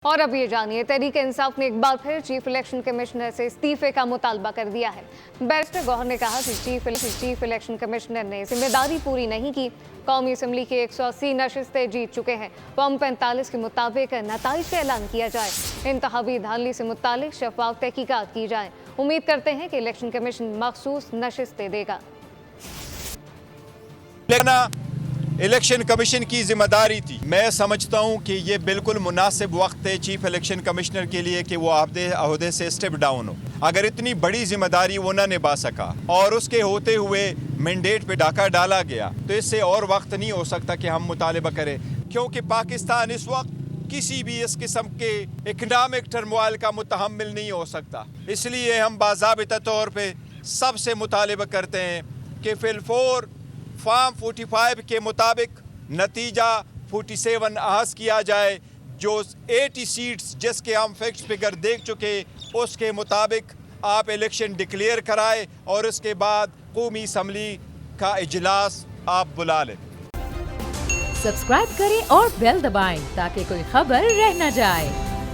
और अब ये जानिए, तहरीक इंसाफ ने एक बार फिर चीफ इलेक्शन कमिश्नर से इस्तीफे का मुतालबा कर दिया है। बैरिस्टर गौहर ने कहा कि चीफ इलेक्शन कमिश्नर ने जिम्मेदारी पूरी नहीं की। कौमी असम्बली की 180 नशिस्तें जीत चुके हैं। फॉर्म 45 के मुताबिक नताइज का ऐलान किया जाए। इंतखाबी धांधली से मुतालिक शफाफ तहकीकात की जाए। उम्मीद करते हैं कि इलेक्शन कमीशन मखसूस नशिस्तें देगा। इलेक्शन कमीशन की जिम्मेदारी थी। मैं समझता हूं कि ये बिल्कुल मुनासिब वक्त है चीफ इलेक्शन कमिश्नर के लिए कि वो अहदे से स्टेप डाउन हो। अगर इतनी बड़ी जिम्मेदारी वो ना निभा सका और उसके होते हुए मैंडेट पे डाका डाला गया, तो इससे और वक्त नहीं हो सकता कि हम मुतालिबा करें, क्योंकि पाकिस्तान इस वक्त किसी भी इस किस्म के इकनॉमिक टर्मोइल का मुतहम्मिल नहीं हो सकता। इसलिए हम बाज़ाबिता तौर पे सबसे मुतालिबा करते हैं कि फिलफोर फॉर्म 45 के मुताबिक नतीजा 47 अहस किया जाए। जो 80 सीट्स जिसके हम फिक्स फिगर देख चुके, उसके मुताबिक आप इलेक्शन डिक्लेयर कराए और उसके बाद कौमी असम्बली का इजलास आप बुला लें। सब्सक्राइब करें और बेल दबाएं ताकि कोई खबर रह न जाए।